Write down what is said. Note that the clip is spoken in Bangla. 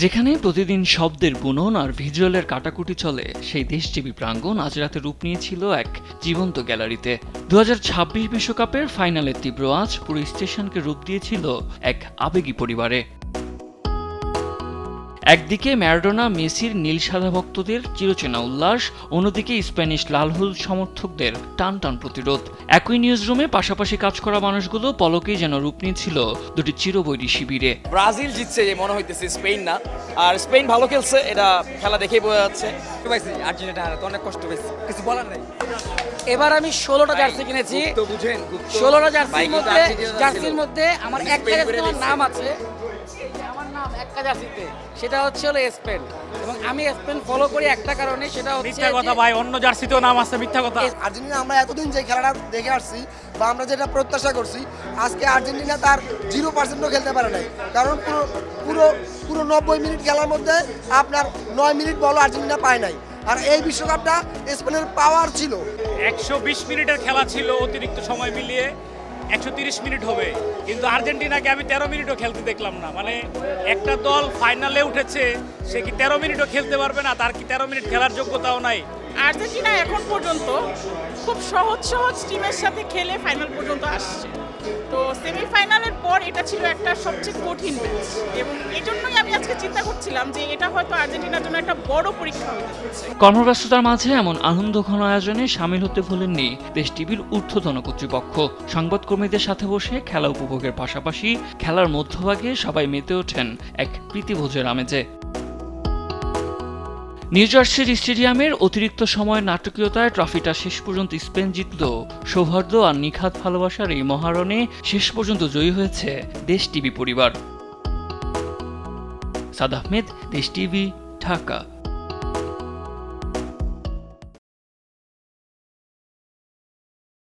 যেখানে প্রতিদিন শব্দের বুনন আর ভিজুয়ালের কাটাকুটি চলে, সেই দেশজীবী প্রাঙ্গণ আজ রাতে রূপ নিয়েছিল এক জীবন্ত গ্যালারিতে। 2026 বিশ্বকাপের ফাইনালের তীব্র আজ পুরো স্টেশনকে রূপ দিয়েছিল এক আবেগী পরিবারে। একদিকে ম্যারাডোনা মেসির নীল সাদা ভক্তদের চিরচেনা উল্লাস, অন্যদিকে স্প্যানিশ লাল হলুদ সমর্থকদের টান টান প্রতিরোধ। একই নিউজ রুমে পাশাপাশি কাজ করা মানুষগুলো পলকেই যেন রূপ নিয়েছিল দুটি চিরবৈরী শিবিরে। ব্রাজিল জিতছে যে মনে হইতেছে, স্পেন না। আর স্পেন ভালো খেলছে, এটা খেলা দেখেই বোঝা যাচ্ছে। আর্জেন্টিনা হারাতে অনেক কষ্ট পেয়েছি, কিছু বলার নাই। এবার আমি 16টা জার্সি কিনেছি। 16টা জার্সির মধ্যে আমার একটা জার্সিতে নাম আছে, আমার নাম একটা জার্সিতে, সেটা হচ্ছে হলো স্পেন। এবং আমি স্পেন ফলো করি একটা কারণে, সেটা হচ্ছে মিথ্যা কথা ভাই, অন্য জার্সিতেও নাম আছে, মিথ্যা কথা। আর্জেন্টিনা আমরা এতদিন যে খেলাটা দেখে আসছি বা আমরা যেটা প্রত্যাশা করছি, আজকে আর্জেন্টিনা তার 0%ও খেলতে পারে নাই। কারণ পুরো 90 মিনিট খেলার মধ্যে আপনার 9 মিনিট বল আর্জেন্টিনা পায় নাই। আর এই বিশ্বকাপটা স্পেনের পাওয়ার ছিল। 120 মিনিটের খেলা ছিল, অতিরিক্ত সময় মিলিয়ে 130 মিনিট হবে, কিন্তু আর্জেন্টিনাকে আমি 13 মিনিটও খেলতে দেখলাম না। মানে একটা দল ফাইনালে উঠেছে, সে কি 13 মিনিটও খেলতে পারবে না? তার কি 13 মিনিট খেলার যোগ্যতাও নাই? আর্জেন্টিনা এখন পর্যন্ত খুব সহজ টিমের সাথে খেলে ফাইনাল পর্যন্ত আসছে। তো সেমিফাইনালের পর এটা ছিল একটা সবচেয়ে কঠিন ম্যাচ, এবং এই জন্যই আমি আজকে চিন্তা করছিলাম যে এটা হয়তো আর্জেন্টিনার জন্য একটা বড় পরীক্ষা হতে যাচ্ছে। কর্মব্যস্ততার মাঝে এমন আনন্দঘন আয়োজনে সামিল হতে ভুলেননি দেশ টিভির ঊর্ধ্বতন কর্তৃপক্ষ। সংবাদকর্মীদের সাথে বসে খেলা উপভোগের পাশাপাশি খেলার মধ্যভাগে সবাই মেতে ওঠেন এক প্রীতিভোজের আমেজে। নিউ জার্সির স্টেডিয়ামের অতিরিক্ত সময়ের নাটকীয়তায় ট্রফিটা শেষ পর্যন্ত স্পেন জিতল। সৌহার্দ্য আর নিখাত ভালোবাসার এই মহারণে শেষ পর্যন্ত জয়ী হয়েছে দেশ টিভি পরিবার। সাদ আহমেদ, দেশ টিভি, ঢাকা।